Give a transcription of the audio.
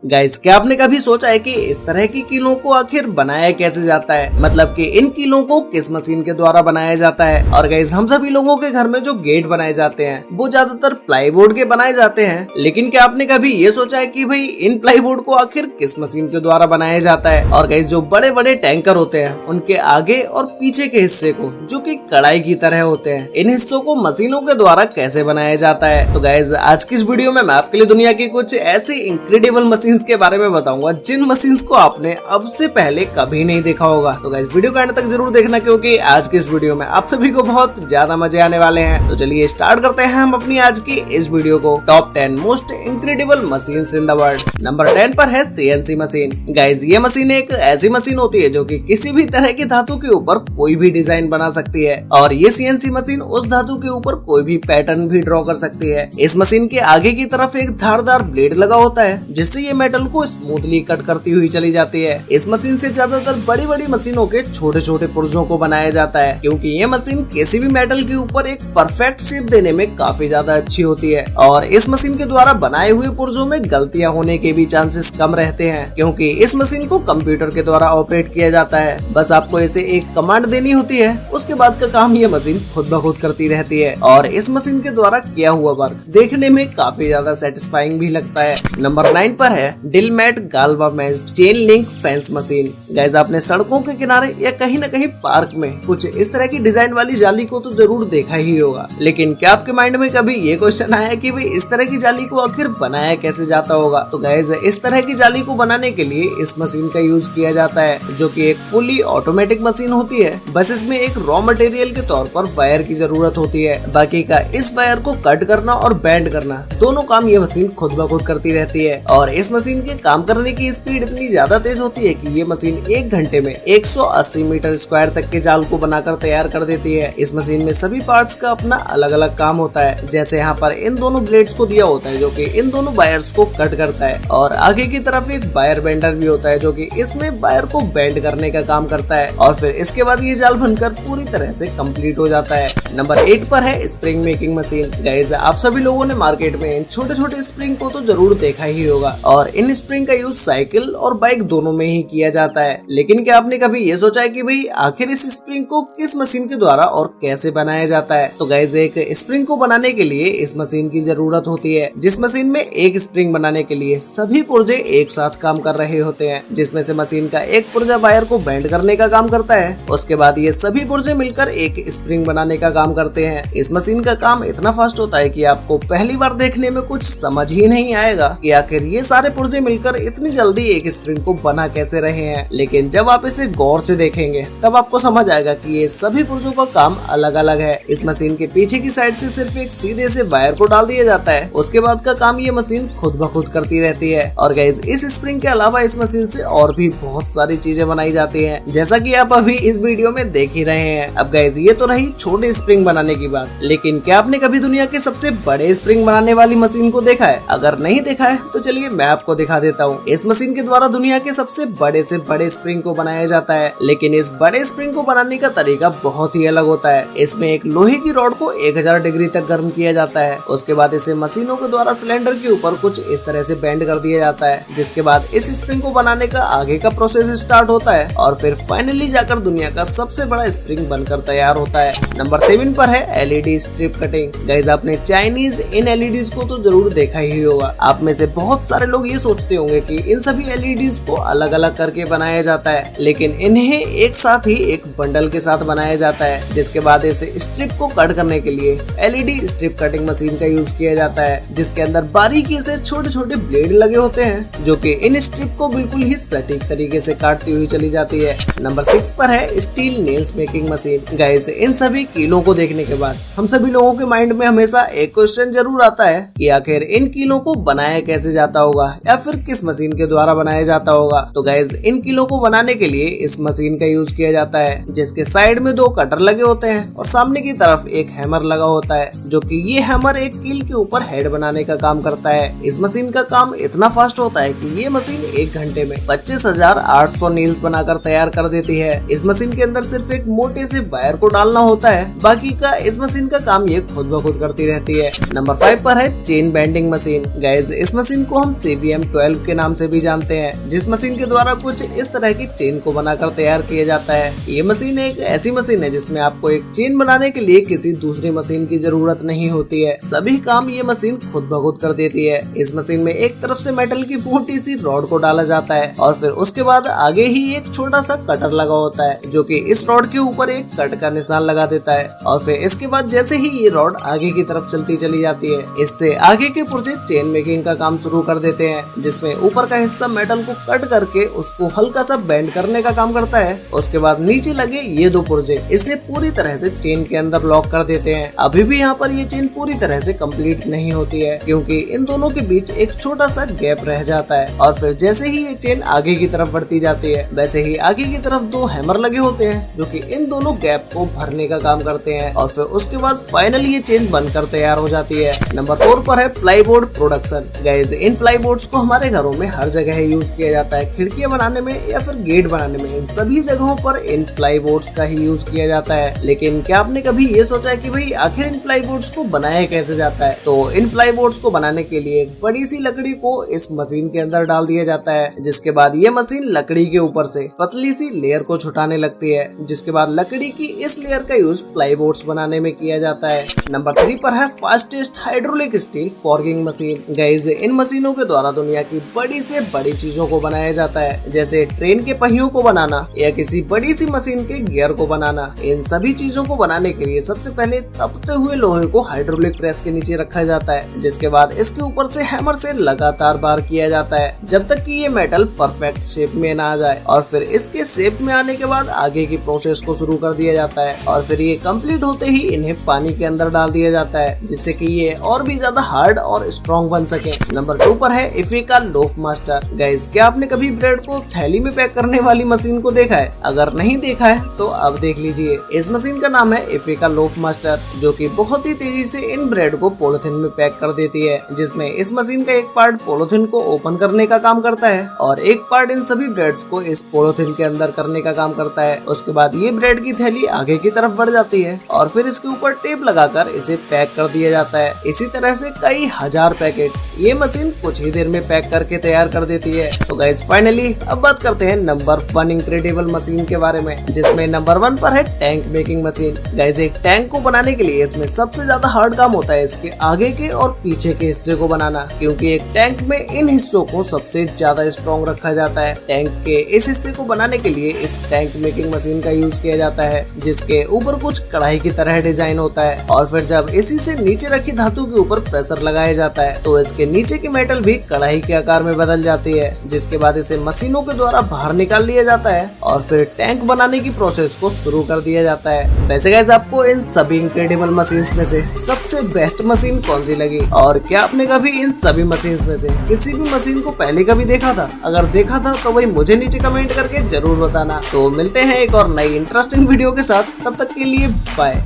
Guys, क्या आपने कभी सोचा है कि इस तरह की कीलों को आखिर बनाया कैसे जाता है, मतलब कि इन कीलों को किस मशीन के द्वारा बनाया जाता है। और गाइस, हम सभी लोगों के घर में जो गेट बनाए जाते हैं वो ज्यादातर प्लाईवुड के बनाए जाते हैं, लेकिन क्या आपने कभी ये सोचा है कि भाई इन प्लाईवुड को आखिर किस मशीन के द्वारा बनाया जाता है। और गाइस, जो बड़े बड़े टैंकर होते हैं उनके आगे और पीछे के हिस्से को, जो कि कढ़ाई की तरह होते हैं, इन हिस्सों को मशीनों के द्वारा कैसे बनाया जाता है। तो गाइस, आज की इस वीडियो में मैं आपके लिए दुनिया की कुछ ऐसी इनक्रेडिबल मशीन्स के बारे में बताऊंगा जिन मशीन्स को आपने अब से पहले कभी नहीं देखा होगा। तो गाइस, वीडियो को अंत तक जरूर देखना, क्योंकि आज की इस वीडियो में आप सभी को बहुत ज्यादा मजे आने वाले हैं। तो चलिए स्टार्ट करते हैं हम अपनी आज की इस वीडियो को। Top 10 most incredible machines in the world. Number 10 पर है सीएनसी मशीन। गाइस, ये मशीन एक ऐसी मशीन होती है जो कि किसी भी तरह की धातु के ऊपर कोई भी डिजाइन बना सकती है, और ये सीएनसी मशीन उस धातु के ऊपर कोई भी पैटर्न भी ड्रॉ कर सकती है। इस मशीन के आगे की तरफ एक धारदार ब्लेड लगा होता है, जिससे ये मेटल को स्मूथली कट करती हुई चली जाती है। इस मशीन से ज्यादातर बड़ी बड़ी मशीनों के छोटे छोटे पुर्जों को बनाया जाता है, क्योंकि ये मशीन किसी भी मेटल के ऊपर एक परफेक्ट शेप देने में काफी ज्यादा अच्छी होती है। और इस मशीन के द्वारा बनाए हुए पुर्जों में गलतियां होने के भी चांसेस कम रहते हैं, क्योंकि इस मशीन को कंप्यूटर के द्वारा ऑपरेट किया जाता है। बस आपको इसे एक कमांड देनी होती है, उसके बाद का काम ये मशीन खुद ब खुद करती रहती है। और इस मशीन के द्वारा किया हुआ वर्क देखने में काफी ज्यादा सेटिस्फाइंग भी लगता है। नंबर 9 पर है डिलमेट galvanized chain link fence machine. Guys, आपने सड़कों के किनारे या कहीं न कहीं पार्क में कुछ इस तरह की डिजाइन वाली जाली को तो जरूर देखा ही होगा, लेकिन क्या आपके माइंड में कभी ये क्वेश्चन आया कि भाई इस तरह की जाली को आखिर बनाया कैसे जाता होगा। तो गाइस, इस तरह की जाली को बनाने के लिए इस मशीन का यूज किया जाता है, जो कि एक फुली ऑटोमेटिक मशीन होती है। बस इसमें एक रॉ मटेरियल के तौर पर वायर की जरूरत होती है, बाकी का इस वायर को कट करना और बैंड करना दोनों काम ये मशीन खुद ब खुद करती रहती है। और इस मशीन के काम करने की स्पीड इतनी ज्यादा तेज होती है कि ये मशीन 1 घंटे में 180 मीटर स्क्वायर तक के जाल को बनाकर तैयार कर देती है। इस मशीन में सभी पार्ट्स का अपना अलग अलग काम होता है, जैसे यहाँ पर इन दोनों ब्लेड्स को दिया होता है जो कि इन दोनों वायर्स को कट करता है, और आगे की तरफ एक वायर बेंडर भी होता है जो कि इसमें वायर को बेंड करने का काम करता है। और फिर इसके बाद ये जाल बनकर पूरी तरह से कंप्लीट हो जाता है। नंबर 8 पर है स्प्रिंग मेकिंग मशीन। गाइस, आप सभी लोगों ने मार्केट में इन छोटे छोटे स्प्रिंग को तो जरूर देखा ही होगा, और इन स्प्रिंग का यूज साइकिल और बाइक दोनों में ही किया जाता है। लेकिन क्या आपने कभी ये सोचा है कि भाई आखिर इस स्प्रिंग को किस मशीन के द्वारा और कैसे बनाया जाता है। तो गाइस, एक स्प्रिंग को बनाने के लिए इस मशीन की जरूरत होती है, जिस मशीन में एक स्प्रिंग बनाने के लिए सभी पुर्जे एक साथ काम कर रहे होते हैं, जिसमें से मशीन का एक पुर्जा वायर को बेंड करने का काम करता है। उसके बाद ये सभी पुर्जे मिलकर एक स्प्रिंग बनाने का काम करते हैं। इस मशीन का काम इतना फास्ट होता है कि आपको पहली बार देखने में कुछ समझ ही नहीं आएगा कि आखिर ये सारे पुर्जे मिलकर इतनी जल्दी एक स्प्रिंग को बना कैसे रहे हैं। लेकिन जब आप इसे गौर से देखेंगे तब आपको समझ आएगा कि ये सभी पुर्जों का काम अलग अलग है। इस मशीन के पीछे की साइड से सिर्फ एक सीधे से वायर को डाल दिया जाता है, उसके बाद का काम ये मशीन खुद ब खुद करती रहती है। और गाइस, इस स्प्रिंग के अलावा इस मशीन से और भी बहुत सारी चीजें बनाई जाती है, जैसा कि आप अभी इस वीडियो में देख ही रहे हैं। अब गाइस, ये तो रही छोटे स्प्रिंग बनाने की बात, लेकिन क्या आपने कभी दुनिया के सबसे बड़े स्प्रिंग बनाने वाली मशीन को देखा है? अगर नहीं देखा है तो चलिए मैं आपको दिखा देता हूँ। इस मशीन के द्वारा दुनिया के सबसे बड़े से बड़े स्प्रिंग को बनाया जाता है, लेकिन इस बड़े स्प्रिंग को बनाने का तरीका बहुत ही अलग होता है। इसमें एक लोहे की रॉड को 1000 डिग्री तक गर्म किया जाता है, उसके बाद इसे मशीनों के द्वारा सिलेंडर के ऊपर कुछ इस तरह से बेंड कर दिया जाता है, जिसके बाद इस स्प्रिंग को बनाने का आगे का प्रोसेस स्टार्ट होता है, और फिर फाइनली जाकर दुनिया का सबसे बड़ा स्प्रिंग बनकर तैयार होता है। नंबर 7 पर है एलईडी स्ट्रिप कटिंग। गाइस, आपने चाइनीज इन एलईडीज को तो जरूर देखा ही होगा। आप में से बहुत सारे लोग ये सोचते होंगे कि इन सभी एलईडीज को अलग अलग करके बनाया जाता है, लेकिन इन्हें एक साथ ही एक बंडल के साथ बनाया जाता है, जिसके बाद इसे स्ट्रिप को कट करने के लिए एलईडी स्ट्रिप कटिंग मशीन का यूज किया जाता है, जिसके अंदर बारीकी से छोटे छोटे ब्लेड लगे होते हैं, जो कि इन स्ट्रिप को बिल्कुल ही सटीक तरीके से काटती हुई चली जाती है। नंबर 6 पर है steel nails making machine. Guys, इन सभी कीलों को देखने के बाद हम सभी लोगों के माइंड में हमेशा एक क्वेश्चन जरूर आता है कि आखिर इन कीलों को बनाया कैसे जाता होगा, या फिर किस मशीन के द्वारा बनाया जाता होगा। तो गाइस, इन कीलों को बनाने के लिए इस मशीन का यूज किया जाता है, जिसके साइड में 2 कटर लगे होते हैं और सामने की तरफ एक हैमर लगा होता है, जो कि ये हैमर एक कील के ऊपर हेड बनाने का काम करता है। इस मशीन का काम इतना फास्ट होता है कि ये मशीन 1 घंटे में 25,800 नील्स बनाकर तैयार कर देती है। इस मशीन के अंदर सिर्फ एक मोटे से वायर को डालना होता है, बाकी का इस मशीन का काम ये खुद ब खुद करती रहती है। नंबर 5 पर है चेन बेंडिंग मशीन। गाइस, इस मशीन को हम CVM PM12 के नाम से भी जानते हैं, जिस मशीन के द्वारा कुछ इस तरह की चेन को बनाकर तैयार किया जाता है। ये मशीन एक ऐसी मशीन है जिसमें आपको एक चेन बनाने के लिए किसी दूसरी मशीन की जरूरत नहीं होती है, सभी काम ये मशीन खुद ब खुद कर देती है। इस मशीन में एक तरफ से मेटल की मोटी सी रॉड को डाला जाता है और फिर उसके बाद आगे ही एक छोटा सा कटर लगा होता है जो कि इस रॉड के ऊपर एक कट का निशान लगा देता है और फिर इसके बाद जैसे ही ये रॉड आगे की तरफ चलती चली जाती है, इससे आगे के पुर्जे चेन मेकिंग का काम शुरू कर देते हैं, जिसमें ऊपर का हिस्सा मेटल को कट करके उसको हल्का सा बेंड करने का काम करता है। उसके बाद नीचे लगे ये दो पुर्जे इसे पूरी तरह से चेन के अंदर लॉक कर देते हैं। अभी भी यहाँ पर ये चेन पूरी तरह से कंप्लीट नहीं होती है क्योंकि इन दोनों के बीच एक छोटा सा गैप रह जाता है और फिर जैसे ही ये चेन आगे की तरफ बढ़ती जाती है, वैसे ही आगे की तरफ दो हैमर लगे होते हैं जो कि इन दोनों गैप को भरने का काम करते हैं और फिर उसके बाद फाइनली ये चेन बनकर तैयार हो जाती है। नंबर 4 पर है प्लाईबोर्ड प्रोडक्शन। गाइस, इन प्लाईबोर्ड्स को हमारे घरों में हर जगह यूज किया जाता है, खिड़कियां बनाने में या फिर गेट बनाने में, इन सभी जगहों पर इन प्लाईबोर्ड्स का ही यूज किया जाता है। लेकिन क्या आपने कभी ये सोचा है कि भाई आखिर इन प्लाईबोर्ड्स को बनाया कैसे जाता है? तो इन प्लाईबोर्ड्स को बनाने के लिए एक बड़ी सी लकड़ी को इस मशीन के अंदर डाल दिया जाता है, जिसके बाद ये मशीन लकड़ी के ऊपर से पतली सी लेयर को छुटाने लगती है, जिसके बाद लकड़ी की इस लेयर का यूज प्लाईबोर्ड्स बनाने में किया जाता है। नंबर 3 पर है fastest hydraulic steel forging machine. Guys, इन मशीनों के द्वारा दुनिया की बड़ी से बड़ी चीजों को बनाया जाता है, जैसे ट्रेन के पहियों को बनाना या किसी बड़ी सी मशीन के गियर को बनाना। इन सभी चीजों को बनाने के लिए सबसे पहले तपते हुए लोहे को हाइड्रोलिक प्रेस के नीचे रखा जाता है, जिसके बाद इसके ऊपर से हैमर से लगातार बार किया जाता है जब तक कि ये मेटल परफेक्ट शेप में ना आ जाए और फिर इसके शेप में आने के बाद आगे की प्रोसेस को शुरू कर दिया जाता है और फिर ये कंप्लीट होते ही इन्हें पानी के अंदर डाल दिया जाता है, जिससे कि ये और भी ज्यादा हार्ड और स्ट्रॉन्ग बन सके। नंबर 2 पर है इफ्रिका लोफ मास्टर। गाइस, क्या आपने कभी ब्रेड को थैली में पैक करने वाली मशीन को देखा है? अगर नहीं देखा है तो अब देख लीजिए। इस मशीन का नाम है इफ्रिका लोफ मास्टर, जो कि बहुत ही तेजी से इन ब्रेड को पॉलिथीन में पैक कर देती है, जिसमें इस मशीन का एक पार्ट पॉलिथीन को ओपन करने का काम करता है और एक पार्ट इन सभी ब्रेड्स को इस पॉलिथीन के अंदर करने का काम करता है। उसके बाद ये ब्रेड की थैली आगे की तरफ बढ़ जाती है और फिर इसके ऊपर टेप लगाकर इसे पैक कर दिया जाता है। इसी तरह से कई हजार पैकेट्स ये मशीन कुछ ही देर में पैक करके तैयार कर देती है। तो गाइस, फाइनली अब बात करते हैं नंबर 1 इनक्रेडिबल मशीन के बारे में, जिसमें नंबर 1 पर है टैंक मेकिंग मशीन। गाइस, एक टैंक को बनाने के लिए इसमें सबसे ज्यादा हार्ड काम होता है इसके आगे के और पीछे के हिस्से को बनाना, क्योंकि एक टैंक में इन हिस्सों को सबसे ज्यादा स्ट्रॉन्ग रखा जाता है। टैंक के इस हिस्से को बनाने के लिए इस टैंक मेकिंग मशीन का यूज किया जाता है, जिसके ऊपर कुछ कढ़ाई की तरह डिजाइन होता है और फिर जब इसी से नीचे रखी धातु के ऊपर प्रेशर लगाया जाता है तो इसके नीचे की मेटल भी कढ़ाई के आकार में बदल जाती है, जिसके बाद इसे मशीनों के द्वारा बाहर निकाल लिया जाता है और फिर टैंक बनाने की प्रोसेस को शुरू कर दिया जाता है। वैसे गाइस, आपको इन सभी इनक्रेडिबल मशीन्स में से सबसे बेस्ट मशीन कौन सी लगी और क्या आपने कभी इन सभी मशीन्स में से किसी भी मशीन को पहले कभी देखा था? अगर देखा था तो भाई मुझे नीचे कमेंट करके जरूर बताना। तो मिलते हैं एक और नई इंटरेस्टिंग वीडियो के साथ, तब तक के लिए बाय।